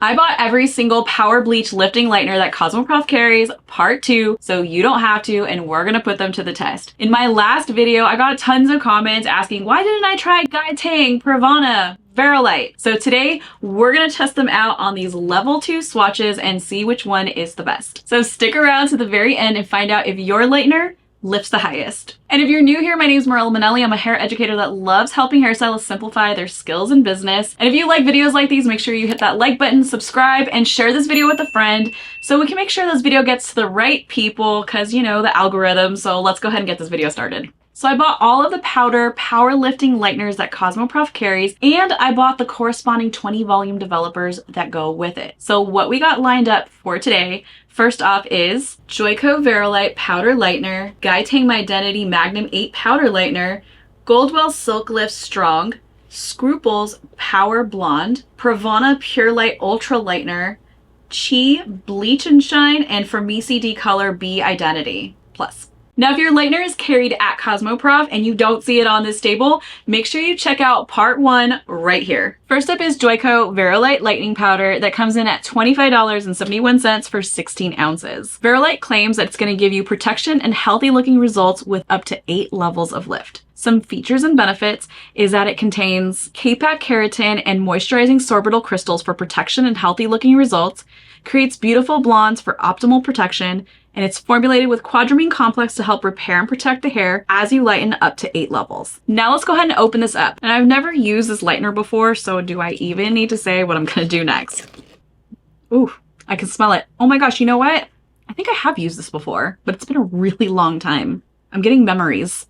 I bought every single Power Bleach lifting lightener that Cosmoprof carries, part 2, so you don't have to, and we're gonna put them to the test. In my last video, I got tons of comments asking, why didn't I try Tang, Pravana, VeroLight? So today, we're gonna test them out on these level 2 swatches and see which one is the best. So stick around to the very end and find out if your lightener lifts the highest. And if you're new here, my name is Mirella Manelli. I'm a hair educator that loves helping hairstylists simplify their skills in business. And if you like videos like these, make sure you hit that like button, subscribe, and share this video with a friend so we can make sure this video gets to the right people because, you know, the algorithm. So let's go ahead and get this video started. So I bought all of the powder powerlifting lighteners that Cosmoprof carries, and I bought the corresponding 20 volume developers that go with it. So what we got lined up for today, first off is Joico VeroLight Powder Lightener, Tang Magnum 8 Powder Lightener, Goldwell Silklift Strong, Scruples Power Blonde, Pravana Purelight Ultra Lightener, Chi Bleach and Shine, and Framesi Decolor B Identity Plus. Now, if your lightener is carried at Cosmoprof and you don't see it on this table, make sure you check out part 1 right here. First up is Joico VeroLight Lightening Powder that comes in at $25.71 for 16 ounces. VeroLight claims that it's going to give you protection and healthy looking results with up to 8 levels of lift. Some features and benefits is that it contains K-Pack keratin and moisturizing sorbitol crystals for protection and healthy looking results, creates beautiful blondes for optimal protection, and it's formulated with quadramine complex to help repair and protect the hair as you lighten up to 8 levels. Now let's go ahead and open this up. And I've never used this lightener before, so do I even need to say what I'm gonna do next? Ooh, I can smell it. Oh my gosh, you know what? I think I have used this before, but it's been a really long time. I'm getting memories.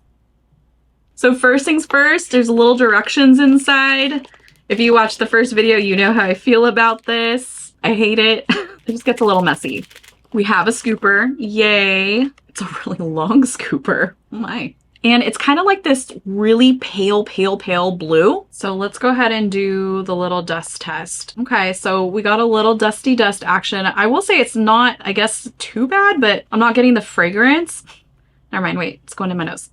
So first things first, there's little directions inside. If you watched the first video, you know how I feel about this. I hate it. It just gets a little messy. We have a scooper, yay. It's a really long scooper, oh my. And it's kind of like this really pale blue. So let's go ahead and do the little dust test. Okay, so we got a little dusty dust action. I will say it's not, I guess, too bad, but I'm not getting the fragrance. Never mind, wait, it's going in my nose.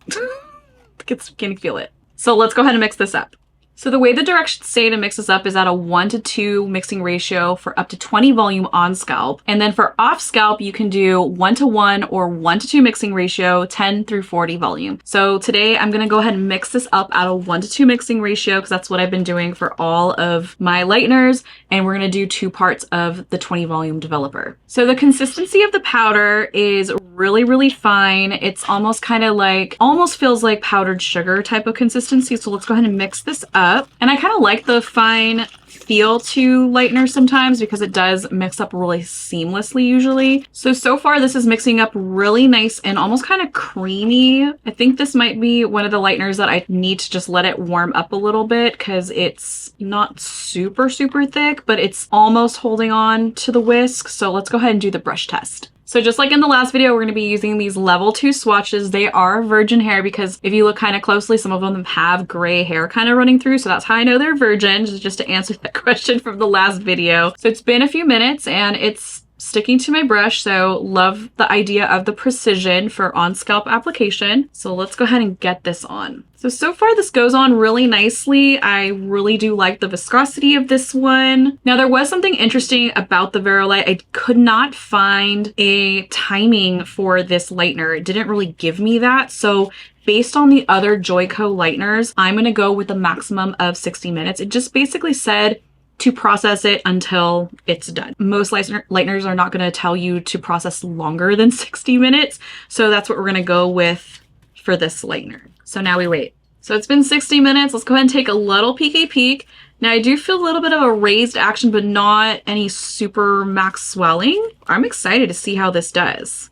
Can you feel it? So let's go ahead and mix this up. So the way the directions say to mix this up is at a 1:2 mixing ratio for up to 20 volume on scalp. And then for off scalp, you can do 1:1 or 1:2 mixing ratio, 10 through 40 volume. So today I'm gonna go ahead and mix this up at a 1:2 mixing ratio because that's what I've been doing for all of my lighteners. And we're gonna do 2 parts of the 20 volume developer. So the consistency of the powder is really fine. It's almost kind of like, almost feels like powdered sugar type of consistency. So let's go ahead and mix this up. And I kind of like the fine feel to lightener sometimes because it does mix up really seamlessly usually. So far this is mixing up really nice and almost kind of creamy. I think this might be one of the lighteners that I need to just let it warm up a little bit because it's not super thick, but it's almost holding on to the whisk. So let's go ahead and do the brush test. So just like in the last video, we're going to be using these level 2 swatches. They are virgin hair because if you look kind of closely, some of them have gray hair kind of running through. So that's how I know they're virgin, just to answer that question from the last video. So it's been a few minutes and it's sticking to my brush. So love the idea of the precision for on scalp application. So let's go ahead and get this on. So far this goes on really nicely. I really do like the viscosity of this one. Now there was something interesting about the VeroLight. I could not find a timing for this lightener. It didn't really give me that. So based on the other Joico lighteners, I'm gonna go with a maximum of 60 minutes. It just basically said to process it until it's done. Most lighteners are not gonna tell you to process longer than 60 minutes. So that's what we're gonna go with for this lightener. So now we wait. So it's been 60 minutes. Let's go ahead and take a little peek. Now I do feel a little bit of a raised action, but not any super max swelling. I'm excited to see how this does.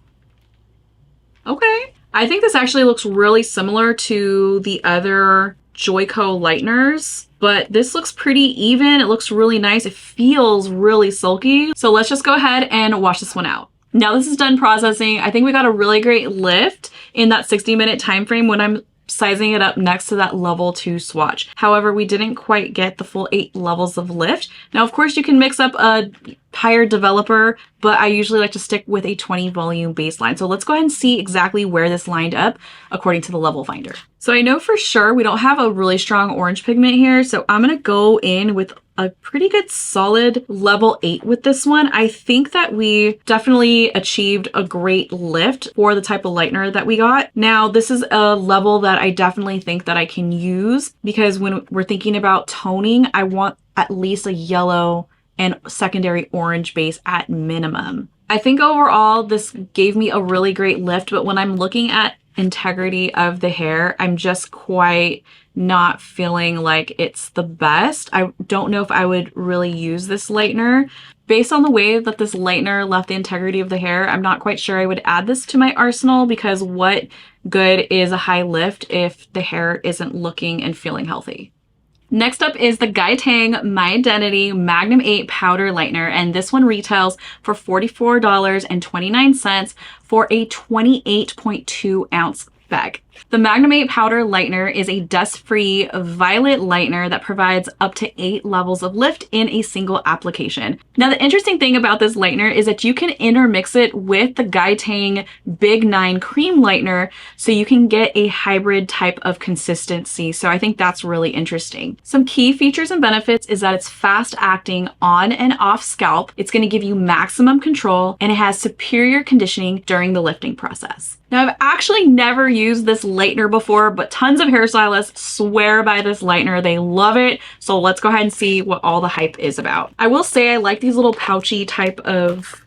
Okay. I think this actually looks really similar to the other Joico lighteners, but this looks pretty even. It looks really nice. It feels really silky. So let's just go ahead and wash this one out. Now this is done processing. I think we got a really great lift in that 60-minute time frame when I'm sizing it up next to that level 2 swatch. However, we didn't quite get the full 8 levels of lift. Now, of course, you can mix up a higher developer, but I usually like to stick with a 20 volume baseline. So let's go ahead and see exactly where this lined up according to the level finder. So I know for sure we don't have a really strong orange pigment here, so I'm gonna go in with a pretty good solid level 8 with this one. I think that we definitely achieved a great lift for the type of lightener that we got. Now, this is a level that I definitely think that I can use because when we're thinking about toning, I want at least a yellow and secondary orange base at minimum. I think overall this gave me a really great lift, but when I'm looking at integrity of the hair, I'm just quite not feeling like it's the best. I don't know if I would really use this lightener. Based on the way that this lightener left the integrity of the hair, I'm not quite sure I would add this to my arsenal because what good is a high lift if the hair isn't looking and feeling healthy? Next up is the Tang Magnum 8 Powder Lightener, and this one retails for $44.29 for a 28.2 ounce bag. The Magnum 8 Powder Lightener is a dust-free violet lightener that provides up to 8 levels of lift in a single application. Now, the interesting thing about this lightener is that you can intermix it with the Tang Big 9 Cream Lightener so you can get a hybrid type of consistency. So I think that's really interesting. Some key features and benefits is that it's fast acting on and off scalp. It's going to give you maximum control, and it has superior conditioning during the lifting process. Now, I've actually never used this lightener before, but tons of hairstylists swear by this lightener. They love it. So let's go ahead and see what all the hype is about. I will say I like these little pouchy type of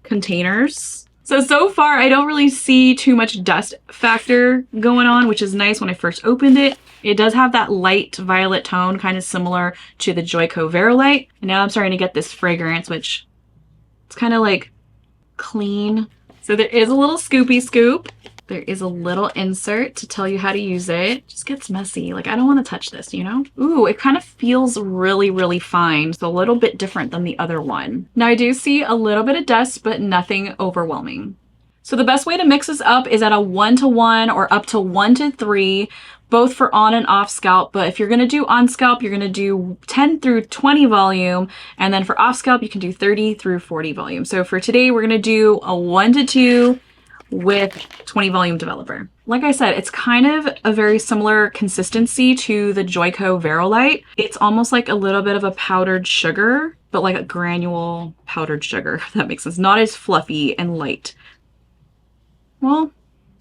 containers. So far, I don't really see too much dust factor going on, which is nice when I first opened it. It does have that light violet tone, kind of similar to the Joico VeroLight. And now I'm starting to get this fragrance, which it's kind of like clean. So there is a little scoopy scoop. There is a little insert to tell you how to use it. It just gets messy. Like, I don't want to touch this, you know? Ooh, it kind of feels really, really fine. So a little bit different than the other one. Now I do see a little bit of dust, but nothing overwhelming. So the best way to mix this up is at a 1:1 or up to 1:3, both for on and off scalp. But if you're going to do on scalp, you're going to do 10 through 20 volume. And then for off scalp, you can do 30 through 40 volume. So for today, we're going to do a 1:2 with 20 volume developer. Like I said, it's kind of a very similar consistency to the Joico VeroLight. It's almost like a little bit of a powdered sugar, but like a granule powdered sugar, if that makes sense. Not as fluffy and light. Well,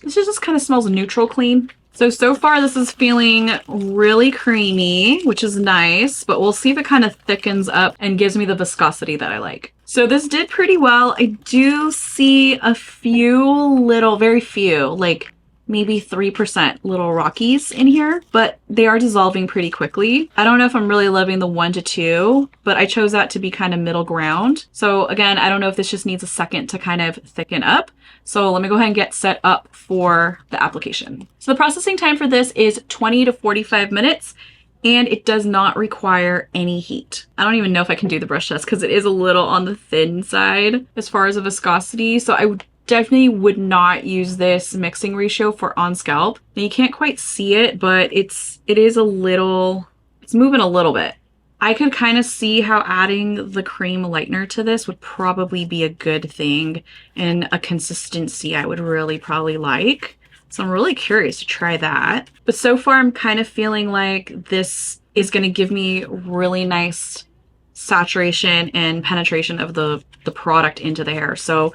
this just kind of smells neutral clean. So far this is feeling really creamy, which is nice, but we'll see if it kind of thickens up and gives me the viscosity that I like. So this did pretty well. I do see a few little, very few, like maybe 3% little rockies in here, but they are dissolving pretty quickly. I don't know if I'm really loving the 1:2, but I chose that to be kind of middle ground. So again, I don't know if this just needs a second to kind of thicken up. So let me go ahead and get set up for the application. So the processing time for this is 20 to 45 minutes. And it does not require any heat. I don't even know if I can do the brush test because it is a little on the thin side as far as a viscosity. So I definitely would not use this mixing ratio for on scalp. Now you can't quite see it, but it is a little, it's moving a little bit. I could kind of see how adding the cream lightener to this would probably be a good thing and a consistency I would really probably like. So I'm really curious to try that. But so far I'm kind of feeling like this is going to give me really nice saturation and penetration of the product into the hair. So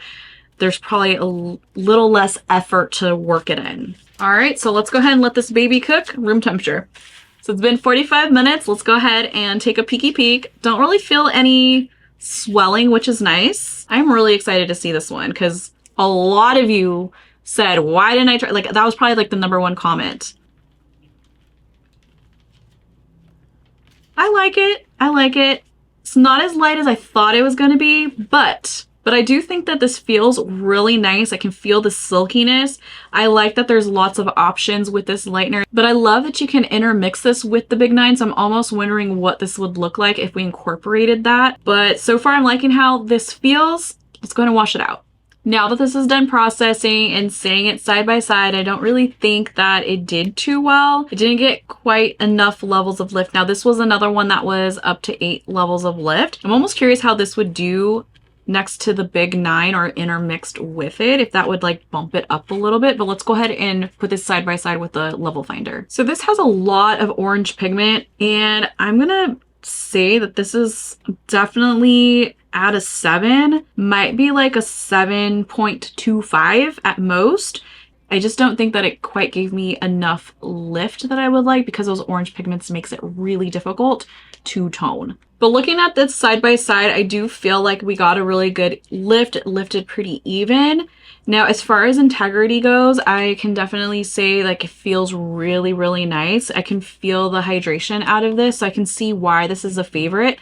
there's probably a little less effort to work it in. All right, so let's go ahead and let this baby cook room temperature. So it's been 45 minutes. Let's go ahead and take a peeky peek. Don't really feel any swelling, which is nice. I'm really excited to see this one because a lot of you said, why didn't I try? Like, that was probably like the #1 comment. I like it. I like it. It's not as light as I thought it was going to be, but I do think that this feels really nice. I can feel the silkiness. I like that there's lots of options with this lightener, but I love that you can intermix this with the Big 9. So I'm almost wondering what this would look like if we incorporated that. But so far I'm liking how this feels. Let's go ahead and wash it out. Now that this is done processing and seeing it side by side, I don't really think that it did too well. It didn't get quite enough levels of lift. Now this was another one that was up to 8 levels of lift. I'm almost curious how this would do next to the Big 9 or intermixed with it, if that would like bump it up a little bit. But let's go ahead and put this side by side with the level finder. So this has a lot of orange pigment, and I'm gonna say that this is definitely at a 7, might be like a 7.25 at most. I just don't think that it quite gave me enough lift that I would like because those orange pigments makes it really difficult to tone. But looking at this side by side, I do feel like we got a really good lift. It lifted pretty even. Now, as far as integrity goes, I can definitely say like it feels really, really nice. I can feel the hydration out of this, so I can see why this is a favorite.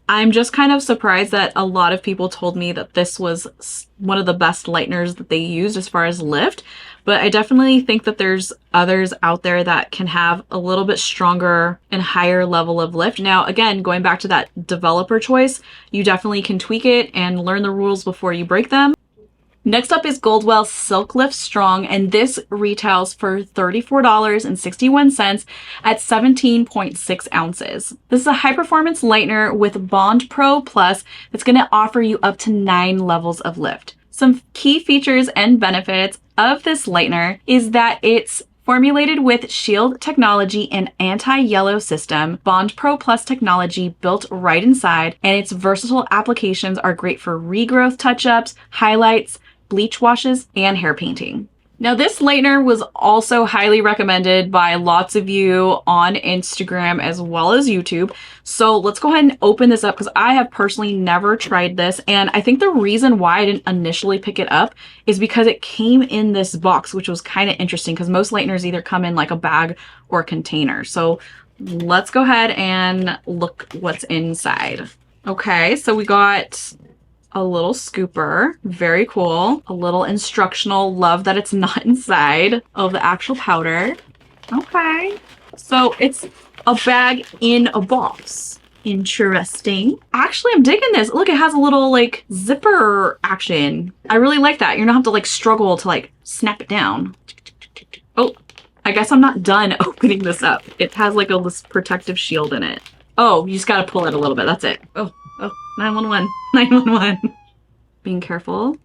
I'm just kind of surprised that a lot of people told me that this was one of the best lighteners that they used as far as lift, but I definitely think that there's others out there that can have a little bit stronger and higher level of lift. Now, again, going back to that developer choice, you definitely can tweak it and learn the rules before you break them. Next up is Goldwell Silklift Strong, and this retails for $34.61 at 17.6 ounces. This is a high-performance lightener with Bond Pro Plus that's going to offer you up to 9 levels of lift. Some key features and benefits of this lightener is that it's formulated with Shield technology and anti-yellow system, Bond Pro Plus technology built right inside, and its versatile applications are great for regrowth touch-ups, highlights, bleach washes, and hair painting. Now, this lightener was also highly recommended by lots of you on Instagram as well as YouTube. So let's go ahead and open this up because I have personally never tried this. And I think the reason why I didn't initially pick it up is because it came in this box, which was kind of interesting because most lighteners either come in like a bag or a container. So let's go ahead and look what's inside. Okay, so we got a little scooper, very cool. A little instructional, love that it's not inside of the actual powder. Okay, so it's a bag in a box. Interesting. Actually, I'm digging this. Look, it has a little like zipper action. I really like that. You don't have to like struggle to like snap it down. Oh, I guess I'm not done opening this up. It has like this protective shield in it. Oh, you just gotta pull it a little bit. That's it. Oh, 911. 911. Being careful.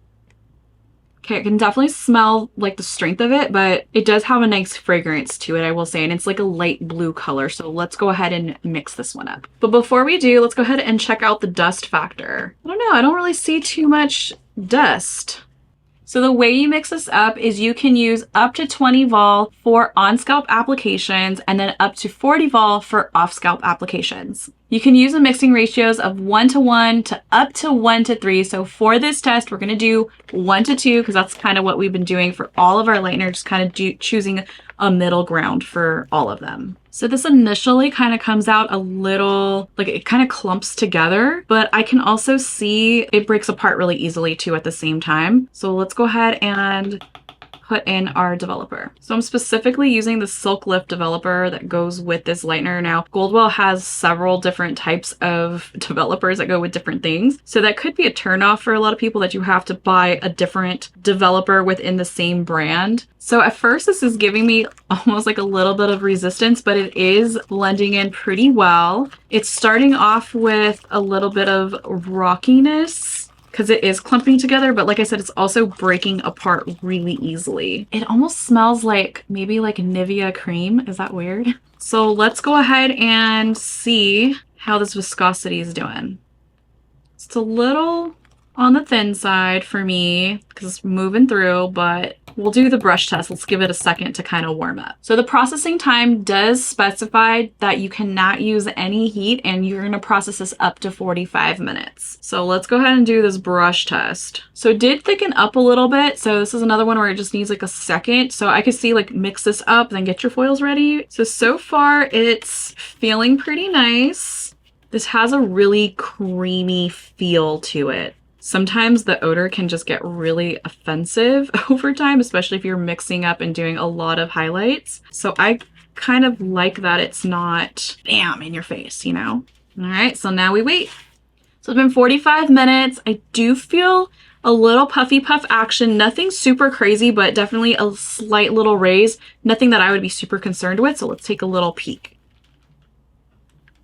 Okay, I can definitely smell like the strength of it, but it does have a nice fragrance to it, I will say, and it's like a light blue color. So let's go ahead and mix this one up. But before we do, let's go ahead and check out the dust factor. I don't know, I don't really see too much dust. So the way you mix this up is you can use up to 20 vol for on-scalp applications and then up to 40 vol for off-scalp applications. You can use the mixing ratios of 1:1 to up to 1:3. So for this test, we're going to do 1:2 because that's kind of what we've been doing for all of our lighteners, just kind of choosing a middle ground for all of them. So this initially kind of comes out a little, like it kind of clumps together, but I can also see it breaks apart really easily too at the same time. So let's go ahead and put in our developer. So I'm specifically using the Silklift developer that goes with this lightener. Now, Goldwell has several different types of developers that go with different things. So that could be a turnoff for a lot of people that you have to buy a different developer within the same brand. So at first this is giving me almost like a little bit of resistance, but it is blending in pretty well. It's starting off with a little bit of rockiness, because it is clumping together, but like I said, it's also breaking apart really easily. It almost smells like maybe like Nivea cream. Is that weird? So let's go ahead and see how this viscosity is doing. It's a little on the thin side for me because it's moving through, but we'll do the brush test. Let's give it a second to kind of warm up. So the processing time does specify that you cannot use any heat and you're going to process this up to 45 minutes. So let's go ahead and do this brush test. So it did thicken up a little bit. So this is another one where it just needs like a second. So I could see like mix this up, then get your foils ready. So far it's feeling pretty nice. This has a really creamy feel to it. Sometimes the odor can just get really offensive over time, especially if you're mixing up and doing a lot of highlights. So I kind of like that it's not bam in your face, you know? All right, so now we wait. So it's been 45 minutes. I do feel a little puffy puff action, nothing super crazy, but definitely a slight little raise. Nothing that I would be super concerned with. So let's take a little peek.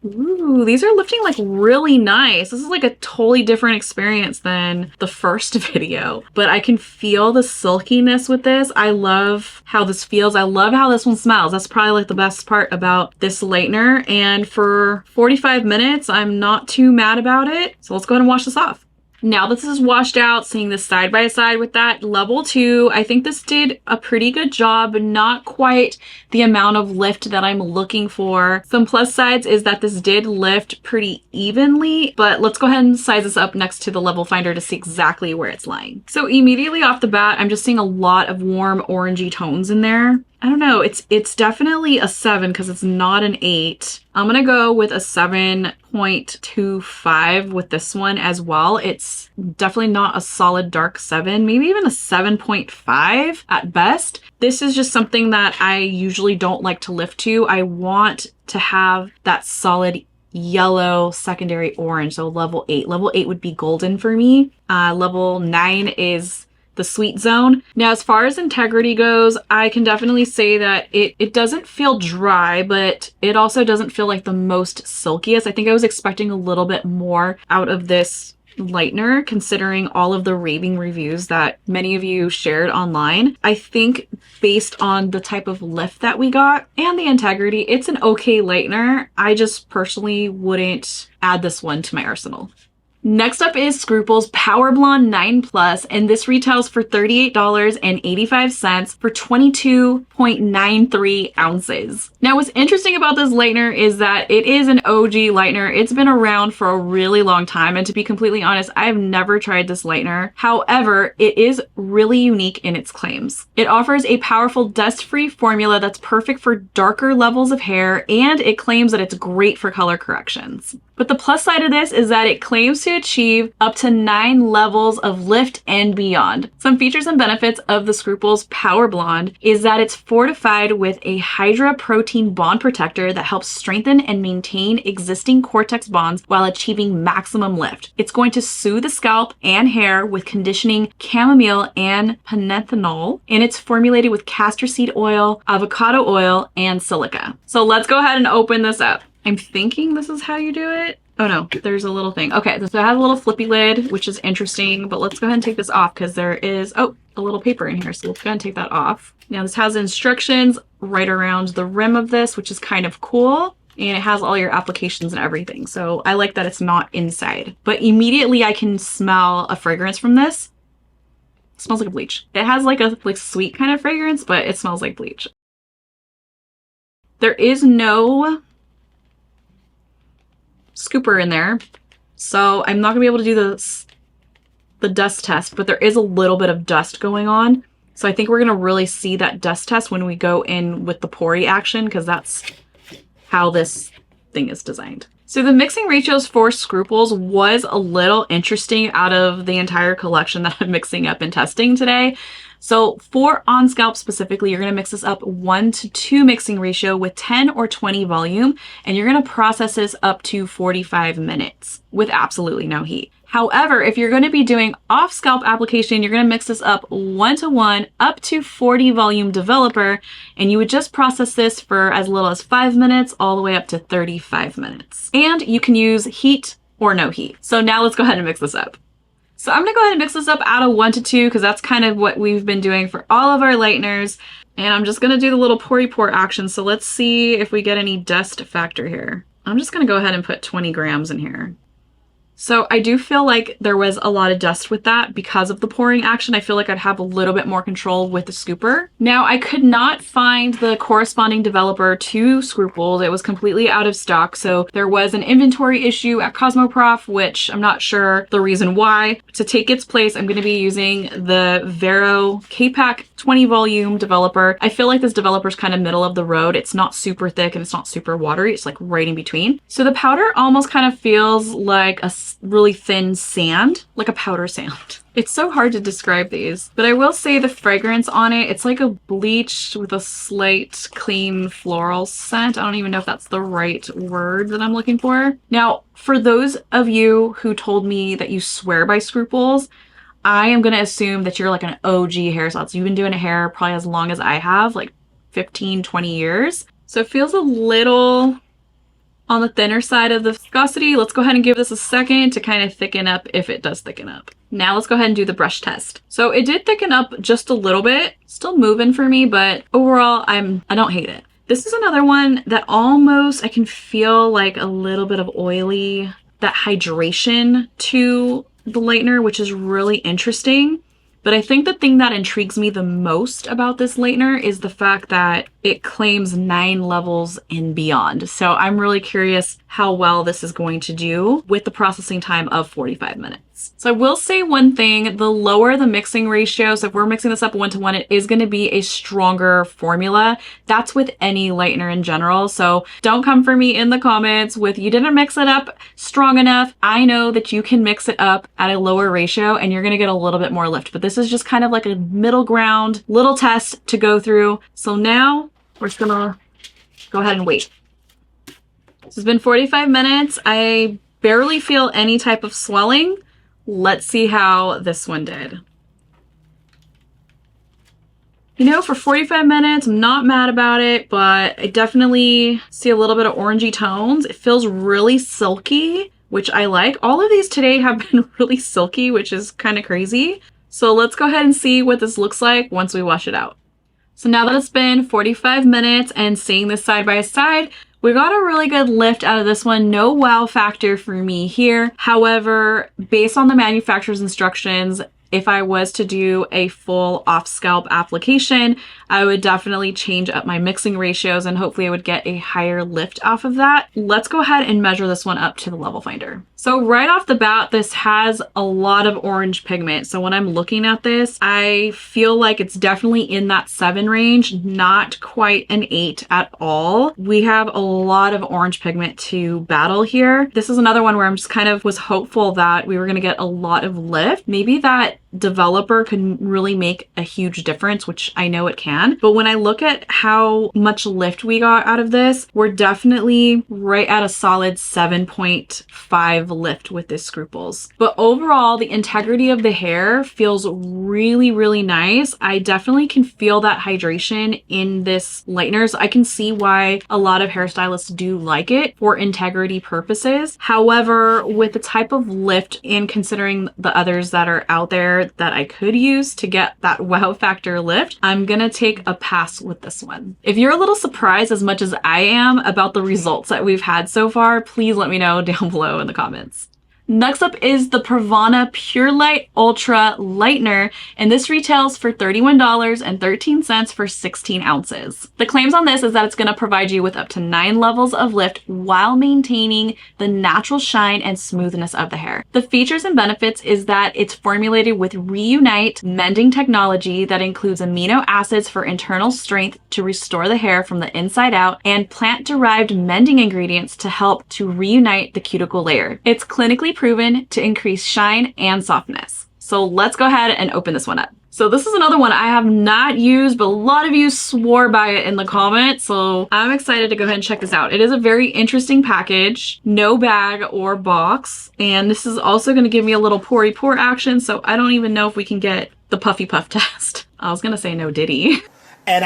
Ooh, these are lifting like really nice. This is like a totally different experience than the first video, but I can feel the silkiness with this. I love how this feels. I love how this one smells. That's probably like the best part about this lightener. And for 45 minutes, I'm not too mad about it. So let's go ahead and wash this off. Now that this is washed out, seeing this side by side with that level 2, I think this did a pretty good job, but not quite the amount of lift that I'm looking for. Some plus sides is that this did lift pretty evenly, but let's go ahead and size this up next to the level finder to see exactly where it's lying. So immediately off the bat, I'm just seeing a lot of warm orangey tones in there. I don't know, it's definitely a 7 because it's not an 8. I'm gonna go with a 7.25 with this one as well. It's definitely not a solid dark 7, maybe even a 7.5 at best. This is just something that I usually don't like to lift to. I want to have that solid yellow secondary orange, so level 8. Level 8 would be golden for me. Level 9 is the sweet zone. Now, as far as integrity goes, I can definitely say that it doesn't feel dry, but it also doesn't feel like the most silkiest. I think I was expecting a little bit more out of this lightener, considering all of the raving reviews that many of you shared online. I think based on the type of lift that we got and the integrity, it's an okay lightener. I just personally wouldn't add this one to my arsenal. Next up is Scruples Power Blonde 9 Plus, and this retails for $38.85 for 22.93 ounces. Now, what's interesting about this lightener is that it is an OG lightener. It's been around for a really long time, and to be completely honest, I've never tried this lightener. However, it is really unique in its claims. It offers a powerful dust-free formula that's perfect for darker levels of hair, and it claims that it's great for color corrections. But the plus side of this is that it claims to achieve up to 9 levels of lift and beyond. Some features and benefits of the Scruples Power Blonde is that it's fortified with a Hydra protein bond protector that helps strengthen and maintain existing cortex bonds while achieving maximum lift. It's going to soothe the scalp and hair with conditioning chamomile and panthenol, and it's formulated with castor seed oil, avocado oil, and silica. So let's go ahead and open this up. I'm thinking this is how you do it. Oh no, there's a little thing. Okay, so it has a little flippy lid, which is interesting, but let's go ahead and take this off because there is, a little paper in here. So let's go ahead and take that off. Now this has instructions right around the rim of this, which is kind of cool. And it has all your applications and everything. So I like that it's not inside, but immediately I can smell a fragrance from this. It smells like a bleach. It has like a sweet kind of fragrance, but it smells like bleach. There is no scooper in there, so I'm not gonna be able to do the dust test, but there is a little bit of dust going on, so I think we're gonna really see that dust test when we go in with the pori action, because that's how this thing is designed. So the mixing ratios for Scruples was a little interesting out of the entire collection that I'm mixing up and testing today. So for on scalp specifically, you're going to mix this up 1:2 mixing ratio with 10 or 20 volume, and you're going to process this up to 45 minutes with absolutely no heat. However, if you're going to be doing off scalp application, you're going to mix this up 1:1 up to 40 volume developer, and you would just process this for as little as 5 minutes all the way up to 35 minutes. And you can use heat or no heat. So now let's go ahead and mix this up. So I'm gonna go ahead and mix this up out of 1 to 2 because that's kind of what we've been doing for all of our lighteners. And I'm just gonna do the little pour action. So let's see if we get any dust factor here. I'm just gonna go ahead and put 20 grams in here. So I do feel like there was a lot of dust with that because of the pouring action. I feel like I'd have a little bit more control with the scooper. Now I could not find the corresponding developer to Scruples. It was completely out of stock. So there was an inventory issue at Cosmoprof, which I'm not sure the reason why. To take its place, I'm going to be using the Vero K-Pack 20 volume developer. I feel like this developer is kind of middle of the road. It's not super thick and it's not super watery. It's like right in between. So the powder almost kind of feels like a really thin sand, like a powder sand. It's so hard to describe these, but I will say the fragrance on it, it's like a bleach with a slight clean floral scent. I don't even know if that's the right word that I'm looking for. Now, for those of you who told me that you swear by Scruples, I am going to assume that you're like an OG hairstylist. You've been doing hair probably as long as I have, like 15, 20 years. So it feels a little on the thinner side of the viscosity. Let's go ahead and give this a second to kind of thicken up if it does thicken up. Now let's go ahead and do the brush test. So it did thicken up just a little bit, still moving for me, but overall I don't hate it. This is another one that almost I can feel like a little bit of oily, that hydration to the lightener, which is really interesting. But I think the thing that intrigues me the most about this lightener is the fact that it claims 9 levels and beyond. So I'm really curious how well this is going to do with the processing time of 45 minutes. So I will say one thing, the lower the mixing ratio, so if we're mixing this up 1-to-1, it is going to be a stronger formula. That's with any lightener in general. So don't come for me in the comments with you didn't mix it up strong enough. I know that you can mix it up at a lower ratio and you're going to get a little bit more lift, but this is just kind of like a middle ground little test to go through. So now we're just gonna go ahead and wait. So it's been 45 minutes. I barely feel any type of swelling. Let's see how this one did. You know, for 45 minutes, I'm not mad about it, but I definitely see a little bit of orangey tones. It feels really silky, which I like. All of these today have been really silky, which is kind of crazy. So let's go ahead and see what this looks like once we wash it out. So now that it's been 45 minutes and seeing this side by side, we got a really good lift out of this one. No wow factor for me here. However, based on the manufacturer's instructions, if I was to do a full off scalp application, I would definitely change up my mixing ratios and hopefully I would get a higher lift off of that. Let's go ahead and measure this one up to the level finder. So right off the bat, this has a lot of orange pigment. So when I'm looking at this, I feel like it's definitely in that 7 range, not quite an 8 at all. We have a lot of orange pigment to battle here. This is another one where I'm just kind of was hopeful that we were going to get a lot of lift. Maybe that developer could really make a huge difference, which I know it can. But when I look at how much lift we got out of this, we're definitely right at a solid 7.5 lift with this Scruples. But overall, the integrity of the hair feels really, really nice. I definitely can feel that hydration in this lightener. So I can see why a lot of hairstylists do like it for integrity purposes. However, with the type of lift and considering the others that are out there that I could use to get that wow factor lift, I'm gonna take a pass with this one. If you're a little surprised as much as I am about the results that we've had so far, please let me know down below in the comments. Next up is the Pravana Purelight Ultra Lightener, and this retails for $31.13 for 16 ounces. The claims on this is that it's going to provide you with up to 9 levels of lift while maintaining the natural shine and smoothness of the hair. The features and benefits is that it's formulated with Reunite mending technology that includes amino acids for internal strength to restore the hair from the inside out and plant-derived mending ingredients to help to reunite the cuticle layer. It's clinically proven to increase shine and softness. So let's go ahead and open this one up. So this is another one I have not used, but a lot of you swore by it in the comments. So I'm excited to go ahead and check this out. It is a very interesting package, no bag or box. And this is also going to give me a little pory pour action. So I don't even know if we can get the puffy puff test. I was going to say no diddy. And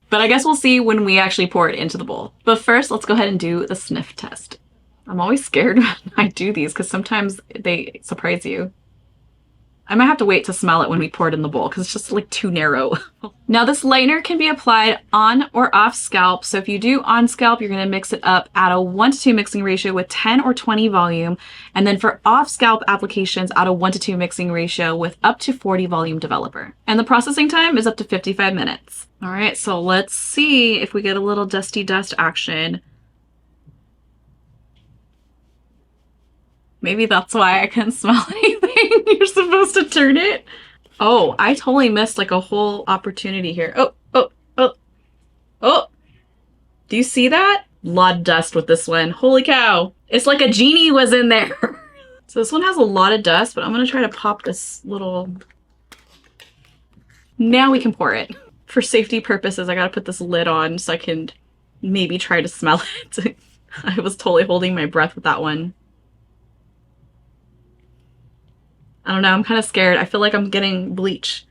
But I guess we'll see when we actually pour it into the bowl. But first, let's go ahead and do the sniff test. I'm always scared when I do these because sometimes they surprise you. I might have to wait to smell it when we pour it in the bowl because it's just like too narrow. Now this lightener can be applied on or off scalp. So if you do on scalp, you're going to mix it up at a 1-to-2 mixing ratio with 10 or 20 volume. And then for off scalp applications at a 1-to-2 mixing ratio with up to 40 volume developer. And the processing time is up to 55 minutes. All right, so let's see if we get a little dusty dust action. Maybe that's why I couldn't smell anything. You're supposed to turn it. Oh, I totally missed like a whole opportunity here. Oh. Do you see that? A lot of dust with this one. Holy cow. It's like a genie was in there. So this one has a lot of dust, but I'm going to try to pop this little... Now we can pour it. For safety purposes, I got to put this lid on so I can maybe try to smell it. I was totally holding my breath with that one. I don't know, I'm kind of scared. I feel like I'm getting bleach.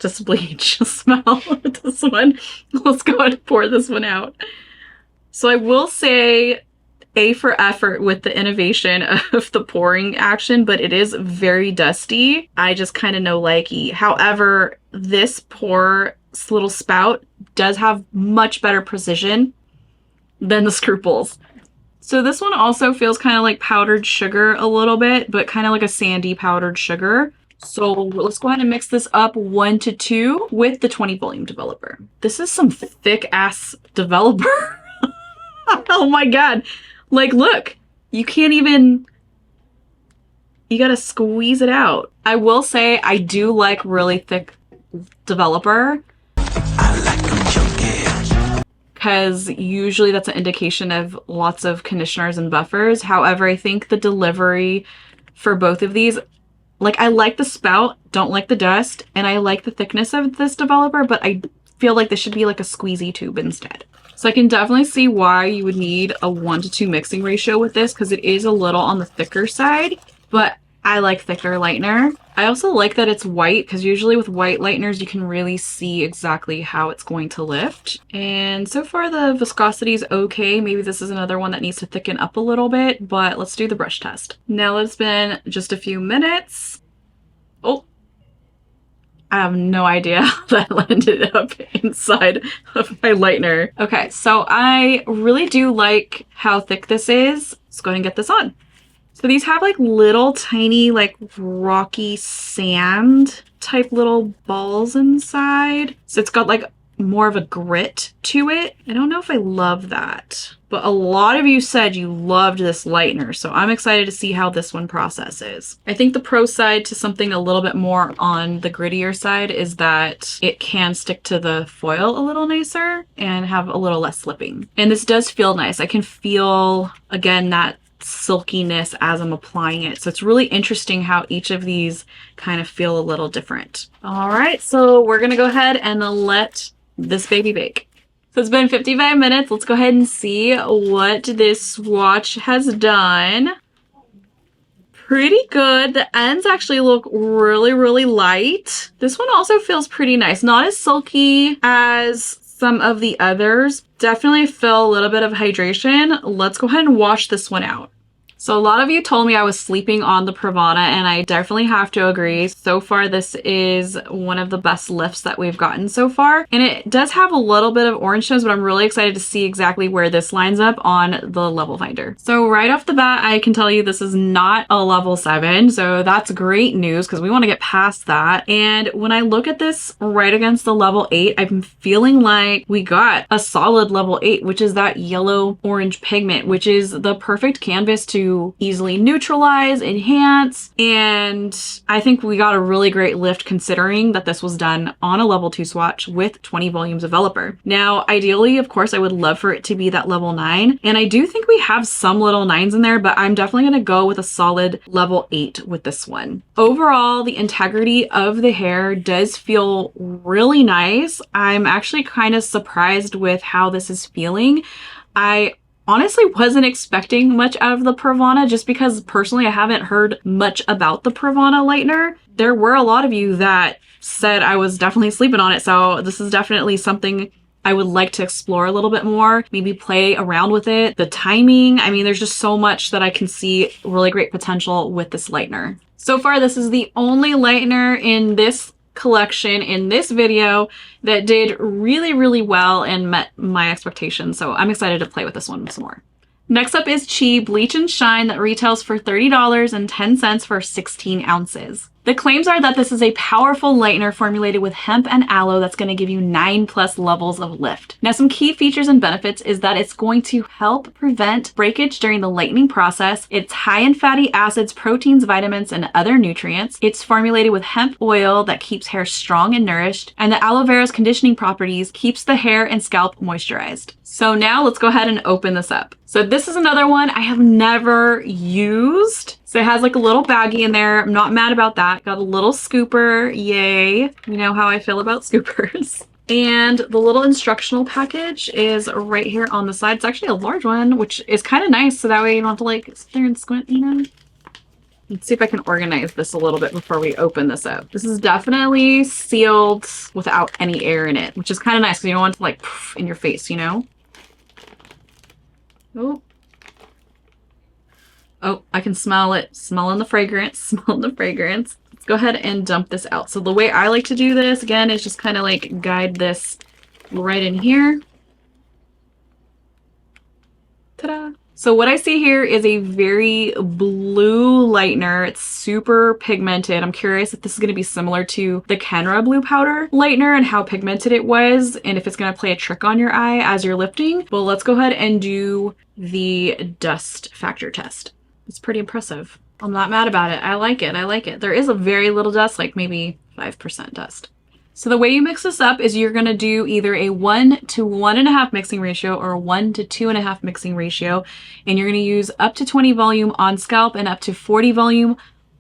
cactus bleach smell with this one. Let's go ahead and pour this one out. So I will say A for effort with the innovation of the pouring action, but it is very dusty. I just kind of know likey. However, this little spout does have much better precision than the Scruples. So this one also feels kind of like powdered sugar a little bit, but kind of like a sandy powdered sugar. So let's go ahead and mix this up 1 to 2 with the 20 volume developer. This is some thick ass developer. Oh my God. Like, look, you can't even, you gotta squeeze it out. I will say I do like really thick developer. I like them chunky. Because usually that's an indication of lots of conditioners and buffers. However, I think the delivery for both of these, like, I like the spout, don't like the dust, and I like the thickness of this developer, but I feel like this should be like a squeezy tube instead. So I can definitely see why you would need a 1 to 2 mixing ratio with this, because it is a little on the thicker side, but I like thicker lightener. I also like that it's white, because usually with white lighteners you can really see exactly how it's going to lift. And so far the viscosity is okay. Maybe this is another one that needs to thicken up a little bit, but let's do the brush test. Now it's been just a few minutes. Oh, I have no idea how that landed up inside of my lightener. Okay, so I really do like how thick this is. Let's go ahead and get this on. So these have like little tiny like rocky sand type little balls inside. So it's got like more of a grit to it. I don't know if I love that, but a lot of you said you loved this lightener, so I'm excited to see how this one processes. I think the pro side to something a little bit more on the grittier side is that it can stick to the foil a little nicer and have a little less slipping. And this does feel nice. I can feel, again, that silkiness as I'm applying it. So it's really interesting how each of these kind of feel a little different. All right, so we're gonna go ahead and let this baby bake. So it's been 55 minutes. Let's go ahead and see what this swatch has done. Pretty good. The ends actually look really, really light. This one also feels pretty nice. Not as silky as some of the others. Definitely feel a little bit of hydration. Let's go ahead and wash this one out. So a lot of you told me I was sleeping on the Pravana, and I definitely have to agree. So far, this is one of the best lifts that we've gotten so far. And it does have a little bit of orange tones, but I'm really excited to see exactly where this lines up on the level finder. So right off the bat, I can tell you this is not a level 7. So that's great news because we want to get past that. And when I look at this right against the level 8, I'm feeling like we got a solid level 8, which is that yellow orange pigment, which is the perfect canvas to easily neutralize, enhance, and I think we got a really great lift considering that this was done on a level 2 swatch with 20 volumes developer. Now, ideally, of course, I would love for it to be that level 9, and I do think we have some little 9s in there, but I'm definitely going to go with a solid level 8 with this one. Overall, the integrity of the hair does feel really nice. I'm actually kind of surprised with how this is feeling. I honestly wasn't expecting much out of the Pravana just because personally I haven't heard much about the Pravana lightener. There were a lot of you that said I was definitely sleeping on it, so this is definitely something I would like to explore a little bit more, maybe play around with it. The timing, I mean, there's just so much that I can see really great potential with this lightener. So far, this is the only lightener in this collection in this video that did really, really well and met my expectations. So I'm excited to play with this one some more. Next up is Chi Bleach and Shine that retails for $30.10 for 16 ounces. The claims are that this is a powerful lightener formulated with hemp and aloe that's going to give you 9+ levels of lift. Now, some key features and benefits is that it's going to help prevent breakage during the lightening process. It's high in fatty acids, proteins, vitamins, and other nutrients. It's formulated with hemp oil that keeps hair strong and nourished, and the aloe vera's conditioning properties keeps the hair and scalp moisturized. So now let's go ahead and open this up. So this is another one I have never used. So it has like a little baggie in there. I'm not mad about that. Got a little scooper, yay. You know how I feel about scoopers. And the little instructional package is right here on the side. It's actually a large one, which is kind of nice. So that way you don't have to like sit there and squint, you know? Let's see if I can organize this a little bit before we open this up. This is definitely sealed without any air in it, which is kind of nice because you don't want it to like poof in your face, you know? Oh. Oh, I can smell it. Smelling the fragrance. Smelling the fragrance. Let's go ahead and dump this out. So the way I like to do this, again, is just kind of like guide this right in here. Ta-da! So what I see here is a very blue lightener. It's super pigmented. I'm curious if this is going to be similar to the Kenra blue powder lightener and how pigmented it was, and if it's going to play a trick on your eye as you're lifting. Well, let's go ahead and do the dust factor test. It's pretty impressive. I'm not mad about it. I like it. I like it. There is a very little dust, like maybe 5% dust. So the way you mix this up is you're going to do either a 1 to 1.5 mixing ratio or a 1 to 2.5 mixing ratio. And you're going to use up to 20 volume on scalp and up to 40 volume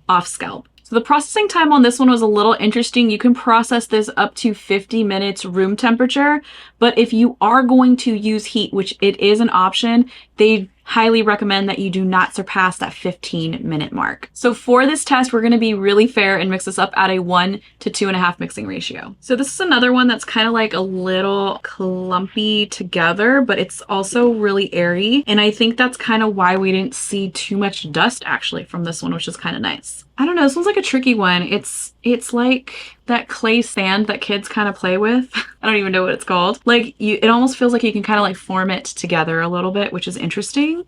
off scalp. So the processing time on this one was a little interesting. You can process this up to 50 minutes room temperature. But if you are going to use heat, which it is an option, they highly recommend that you do not surpass that 15-minute mark. So for this test, we're going to be really fair and mix this up at a 1 to 2.5 mixing ratio. So this is another one that's kind of like a little clumpy together, but it's also really airy. And I think that's kind of why we didn't see too much dust actually from this one, which is kind of nice. I don't know, this one's like a tricky one. It's like that clay sand that kids kind of play with. I don't even know what it's called. Like it almost feels like you can kind of like form it together a little bit, which is interesting.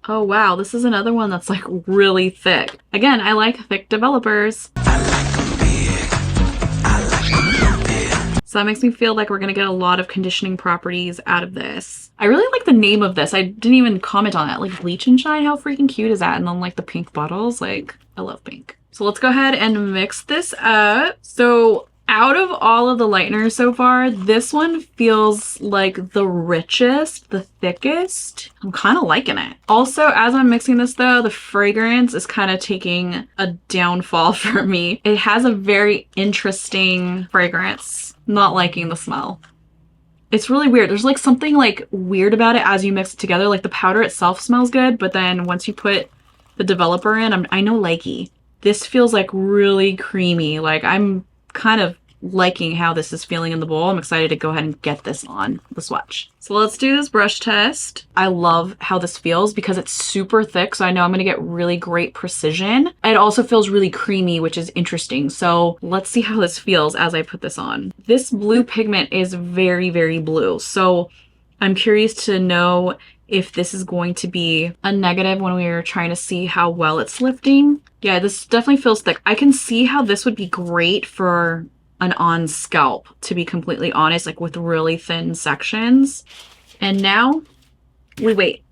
Oh wow, this is another one that's like really thick. Again, I like thick developers. So that makes me feel like we're gonna get a lot of conditioning properties out of this. I really like the name of this. I didn't even comment on that. Like Bleach and Shine, how freaking cute is that? And then like the pink bottles, like I love pink. So let's go ahead and mix this up. So out of all of the lighteners so far, this one feels like the richest, the thickest. I'm kind of liking it. Also, as I'm mixing this though, the fragrance is kind of taking a downfall for me. It has a very interesting fragrance. Not liking the smell. It's really weird. There's like something like weird about it as you mix it together. Like the powder itself smells good, but then once you put the developer in, I know likey. This feels like really creamy. Like I'm kind of liking how this is feeling in the bowl. I'm excited to go ahead and get this on the swatch. So let's do this brush test. I love how this feels because it's super thick, so I know I'm gonna get really great precision. It also feels really creamy, which is interesting. So let's see how this feels as I put this on. This blue pigment is very, very blue. So I'm curious to know if this is going to be a negative when we are trying to see how well it's lifting. Yeah, this definitely feels thick. I can see how this would be great for an on scalp, to be completely honest, like with really thin sections. And now we wait.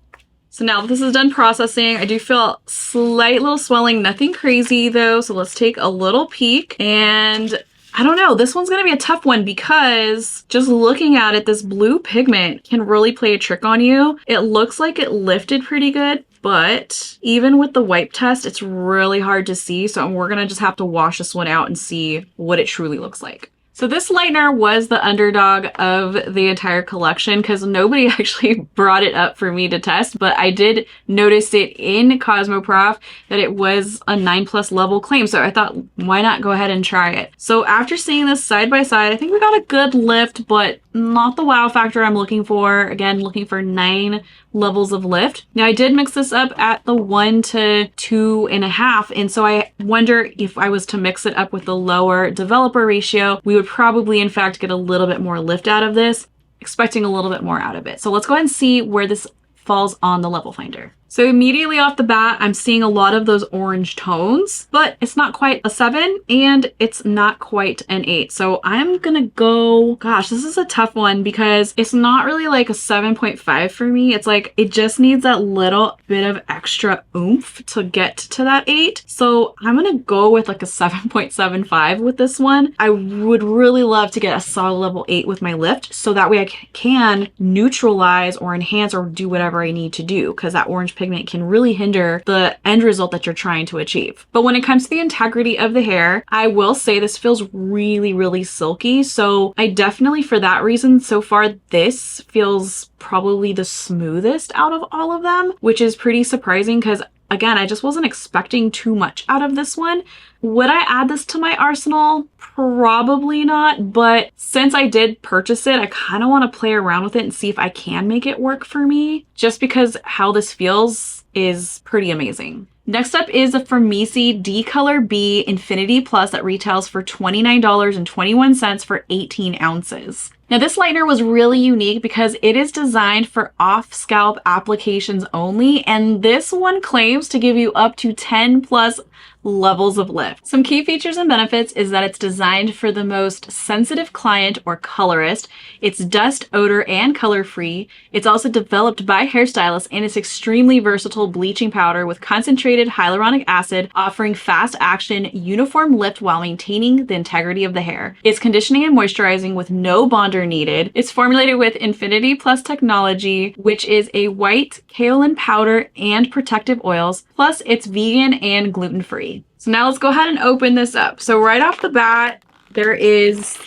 So now that this is done processing, I do feel slight little swelling, nothing crazy though. So let's take a little peek, and I don't know, this one's gonna be a tough one because just looking at it, this blue pigment can really play a trick on you. It looks like it lifted pretty good, but even with the wipe test, it's really hard to see. So we're gonna just have to wash this one out and see what it truly looks like. So this lightener was the underdog of the entire collection because nobody actually brought it up for me to test, but I did notice it in Cosmoprof that it was a 9+ level claim. So I thought, why not go ahead and try it? So after seeing this side by side, I think we got a good lift, but not the wow factor I'm looking for. Again, looking for 9 levels of lift. Now I did mix this up at the 1 to 2.5, and so I wonder if I was to mix it up with the lower developer ratio, we would probably in fact get a little bit more lift out of this, expecting a little bit more out of it. So let's go ahead and see where this falls on the level finder. So immediately off the bat, I'm seeing a lot of those orange tones, but it's not quite a 7 and it's not quite an 8. So I'm gonna go, gosh, this is a tough one because it's not really like a 7.5 for me. It's like, it just needs that little bit of extra oomph to get to that 8. So I'm gonna go with like a 7.75 with this one. I would really love to get a solid level 8 with my lift so that way I can neutralize or enhance or do whatever I need to do, because that orange pigment can really hinder the end result that you're trying to achieve. But when it comes to the integrity of the hair, I will say this feels really, really silky. So I definitely, for that reason, so far, this feels probably the smoothest out of all of them, which is pretty surprising because again, I just wasn't expecting too much out of this one. Would I add this to my arsenal? Probably not, but since I did purchase it, I kind of want to play around with it and see if I can make it work for me, just because how this feels is pretty amazing. Next up is the Framesi Decolor B Infinity Plus that retails for $29.21 for 18 ounces. Now this lightener was really unique because it is designed for off-scalp applications only, and this one claims to give you up to 10 plus levels of lift. Some key features and benefits is that it's designed for the most sensitive client or colorist. It's dust, odor, and color free. It's also developed by hairstylists, and it's extremely versatile bleaching powder with concentrated hyaluronic acid, offering fast action, uniform lift while maintaining the integrity of the hair. It's conditioning and moisturizing with no bonder needed. It's formulated with Infinity Plus technology, which is a white kaolin powder and protective oils, plus it's vegan and gluten-free. So now let's go ahead and open this up. So right off the bat, there is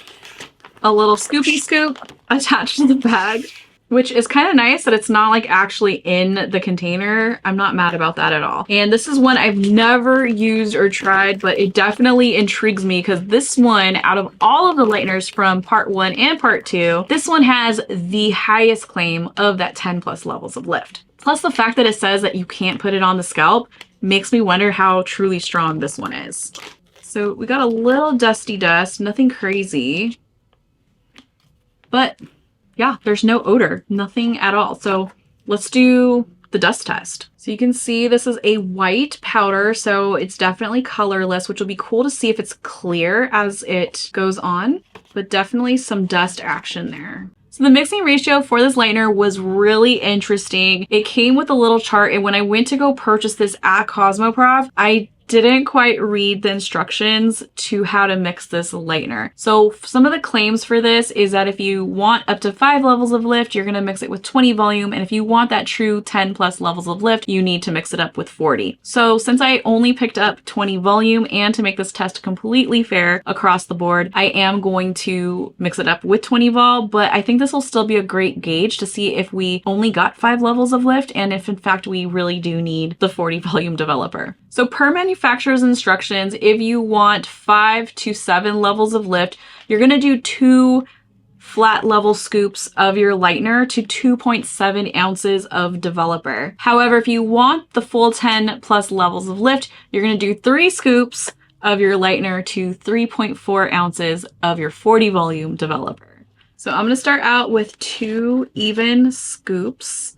a little scoopy scoop attached to the bag, which is kind of nice that it's not like actually in the container. I'm not mad about that at all. And this is one I've never used or tried, but it definitely intrigues me because this one, out of all of the lighteners from part 1 and part 2, this one has the highest claim of that 10 plus levels of lift. Plus the fact that it says that you can't put it on the scalp makes me wonder how truly strong this one is. So we got a little dusty dust, nothing crazy, but yeah, there's no odor, nothing at all. So let's do the dust test. So you can see this is a white powder, so it's definitely colorless, which will be cool to see if it's clear as it goes on, but definitely some dust action there. So the mixing ratio for this lightener was really interesting. It came with a little chart, and when I went to go purchase this at Cosmoprof, I didn't quite read the instructions to how to mix this lightener. So some of the claims for this is that if you want up to 5 levels of lift, you're gonna mix it with 20 volume. And if you want that true 10 plus levels of lift, you need to mix it up with 40. So since I only picked up 20 volume, and to make this test completely fair across the board, I am going to mix it up with 20 vol, but I think this will still be a great gauge to see if we only got 5 levels of lift and if in fact we really do need the 40 volume developer. So per manufacturer's instructions, if you want 5 to 7 levels of lift, you're gonna do 2 flat level scoops of your lightener to 2.7 ounces of developer. However, if you want the full 10 plus levels of lift, you're gonna do 3 scoops of your lightener to 3.4 ounces of your 40 volume developer. So I'm gonna start out with 2 even scoops.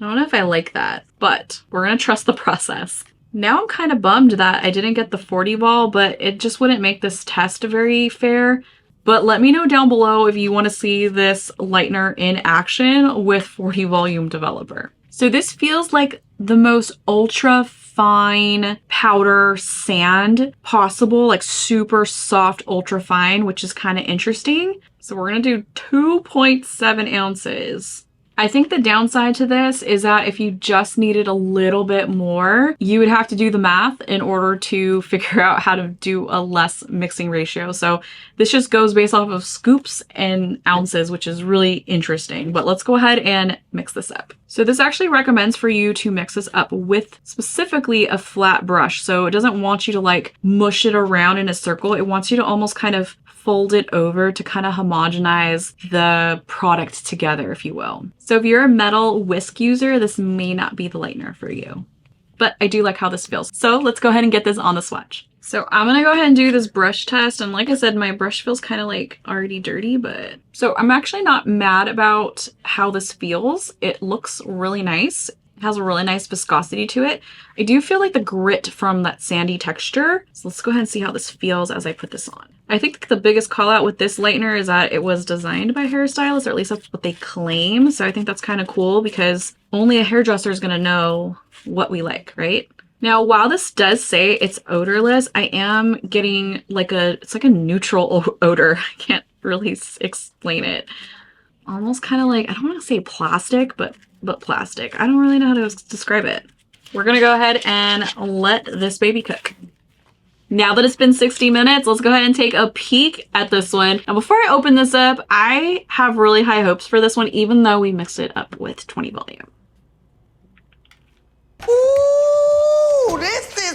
I don't know if I like that, but we're gonna trust the process. Now I'm kind of bummed that I didn't get the 40 vol, but it just wouldn't make this test very fair. But let me know down below if you want to see this lightener in action with 40 volume developer. So this feels like the most ultra fine powder sand possible, like super soft, ultra fine, which is kind of interesting. So we're gonna do 2.7 ounces. I think the downside to this is that if you just needed a little bit more, you would have to do the math in order to figure out how to do a less mixing ratio. So this just goes based off of scoops and ounces, which is really interesting. But let's go ahead and mix this up. So this actually recommends for you to mix this up with specifically a flat brush. So it doesn't want you to like mush it around in a circle. It wants you to almost kind of fold it over to kind of homogenize the product together, if you will. So if you're a metal whisk user, this may not be the lightener for you, but I do like how this feels. So let's go ahead and get this on the swatch. So I'm gonna go ahead and do this brush test. And like I said, my brush feels kind of like already dirty, but so I'm actually not mad about how this feels. It looks really nice. It has a really nice viscosity to it. I do feel like the grit from that sandy texture. So let's go ahead and see how this feels as I put this on. I think the biggest call out with this lightener is that it was designed by hairstylists, or at least that's what they claim. So I think that's kind of cool because only a hairdresser is gonna know what we like, right? Now, while this does say it's odorless, I am getting like it's like a neutral odor. I can't really explain it. Almost kind of like, I don't want to say plastic, but plastic. I don't really know how to describe it. We're gonna go ahead and let this baby cook. Now that it's been 60 minutes, let's go ahead and take a peek at this one. Now, before I open this up, I have really high hopes for this one, even though we mixed it up with 20 volume.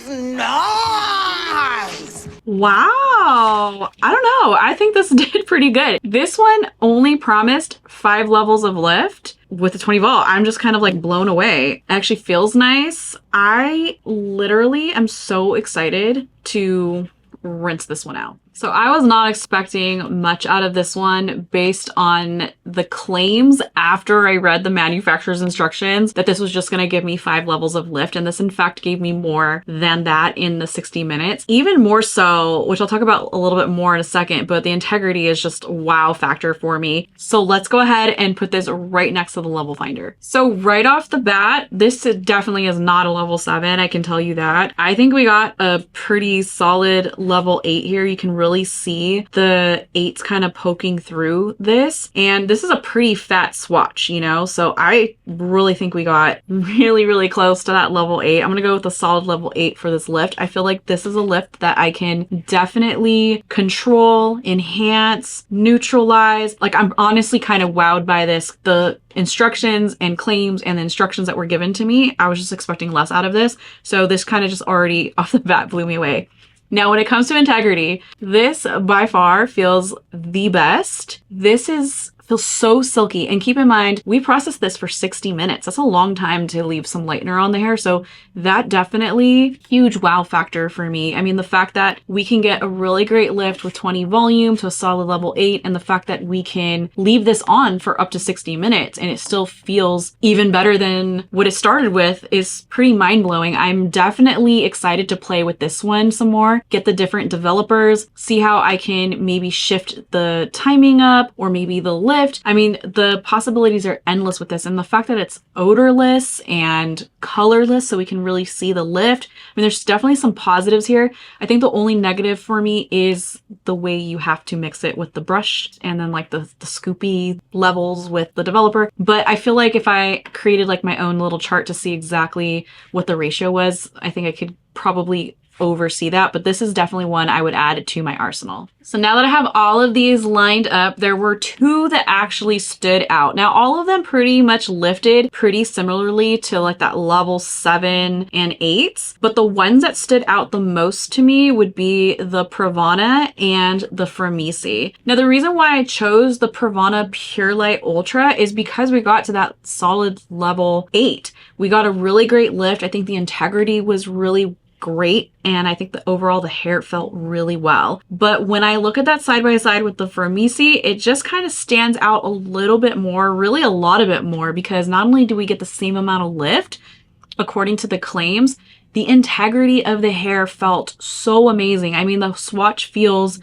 is nice. Wow. I don't know. I think this did pretty good. This one only promised 5 levels of lift with the 20 volt. I'm just kind of like blown away. It actually feels nice. I literally am so excited to rinse this one out. So I was not expecting much out of this one based on the claims after I read the manufacturer's instructions that this was just going to give me 5 levels of lift. And this in fact gave me more than that in the 60 minutes. Even more so, which I'll talk about a little bit more in a second, but the integrity is just a wow factor for me. So let's go ahead and put this right next to the level finder. So right off the bat, this definitely is not a level 7. I can tell you that. I think we got a pretty solid level 8 here. You can really see the 8s kind of poking through this, and this is a pretty fat swatch, you know, so I really think we got really close to that level 8. I'm gonna go with a solid level 8 for this lift. I feel like this is a lift that I can definitely control, enhance, neutralize. Like, I'm honestly kind of wowed by this. The instructions and claims and the instructions that were given to me, I was just expecting less out of this, so this kind of just already off the bat blew me away. Now, when it comes to integrity, this by far feels the best. This feels so silky. And keep in mind, we processed this for 60 minutes. That's a long time to leave some lightener on the hair. So that definitely huge wow factor for me. I mean, the fact that we can get a really great lift with 20 volume to a solid level 8, and the fact that we can leave this on for up to 60 minutes and it still feels even better than what it started with is pretty mind-blowing. I'm definitely excited to play with this one some more, get the different developers, see how I can maybe shift the timing up or maybe the lift. I mean, the possibilities are endless with this, and the fact that it's odorless and colorless so we can really see the lift. I mean, there's definitely some positives here. I think the only negative for me is the way you have to mix it with the brush and then like the scoopy levels with the developer. But I feel like if I created like my own little chart to see exactly what the ratio was, I think I could probably oversee that, but this is definitely one I would add to my arsenal. So now that I have all of these lined up, there were 2 that actually stood out. Now, all of them pretty much lifted pretty similarly to like that level 7 and 8s, but the ones that stood out the most to me would be the Pravana and the Framesi. Now, the reason why I chose the Pravana Purelight Ultra is because we got to that solid level 8. We got a really great lift. I think the integrity was really great, and I think that overall the hair felt really well. But when I look at that side by side with the Framesi, it just kind of stands out a little bit more, really a lot of it more, because not only do we get the same amount of lift, according to the claims, the integrity of the hair felt so amazing. I mean, the swatch feels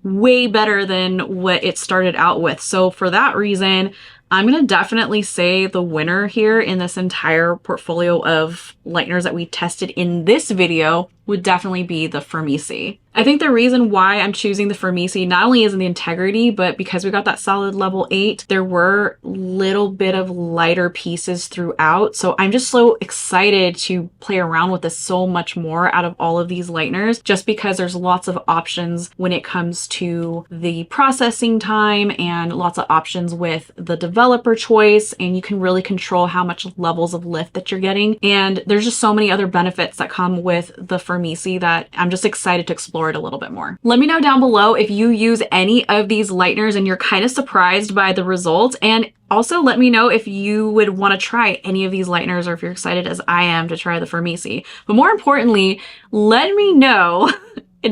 way better than what it started out with. So for that reason, I'm going to definitely say the winner here in this entire portfolio of lighteners that we tested in this video would definitely be the Framesi. I think the reason why I'm choosing the Framesi not only is in the integrity, but because we got that solid level 8, there were little bit of lighter pieces throughout. So I'm just so excited to play around with this so much more out of all of these lighteners, just because there's lots of options when it comes to the processing time and lots of options with the developer choice, and you can really control how much levels of lift that you're getting. And there's just so many other benefits that come with the Framesi that I'm just excited to explore it a little bit more. Let me know down below if you use any of these lighteners and you're kind of surprised by the results, and also let me know if you would want to try any of these lighteners or if you're excited as I am to try the Framesi. But more importantly, let me know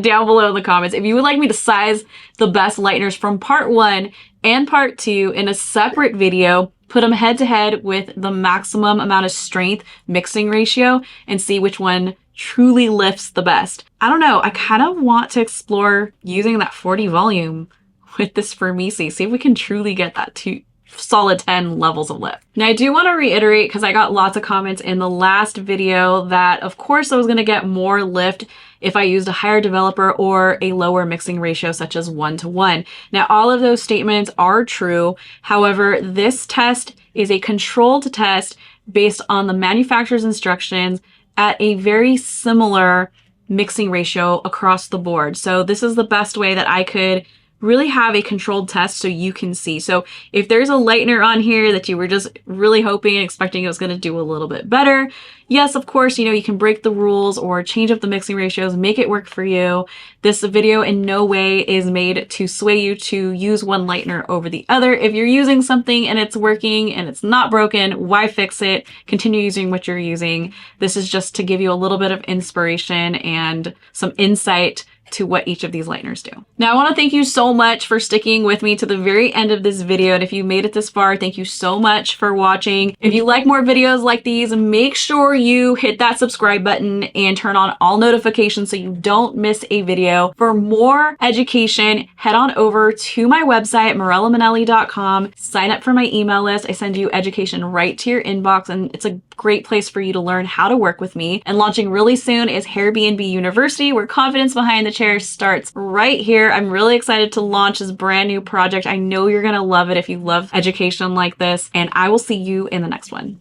down below in the comments if you would like me to size the best lighteners from part 1 and part 2 in a separate video, put them head to head with the maximum amount of strength mixing ratio, and see which one truly lifts the best. I don't know, I kind of want to explore using that 40 volume with this Framesi, see if we can truly get that to solid 10 levels of lift. Now, I do want to reiterate, because I got lots of comments in the last video, that of course I was going to get more lift if I used a higher developer or a lower mixing ratio such as 1:1. Now, all of those statements are true. However, this test is a controlled test based on the manufacturer's instructions at a very similar mixing ratio across the board. So this is the best way that I could really have a controlled test so you can see. So if there's a lightener on here that you were just really hoping and expecting it was going to do a little bit better, yes, of course, you know, you can break the rules or change up the mixing ratios, make it work for you. This video in no way is made to sway you to use one lightener over the other. If you're using something and it's working and it's not broken, why fix it? Continue using what you're using. This is just to give you a little bit of inspiration and some insight to what each of these lighteners do. Now, I want to thank you so much for sticking with me to the very end of this video. And if you made it this far, thank you so much for watching. If you like more videos like these, make sure you hit that subscribe button and turn on all notifications so you don't miss a video. For more education, head on over to my website, MirellaManelli.com. Sign up for my email list. I send you education right to your inbox, and it's a great place for you to learn how to work with me. And launching really soon is Airbnb University, where confidence behind the chair starts right here. I'm really excited to launch this brand new project. I know you're going to love it if you love education like this, and I will see you in the next one.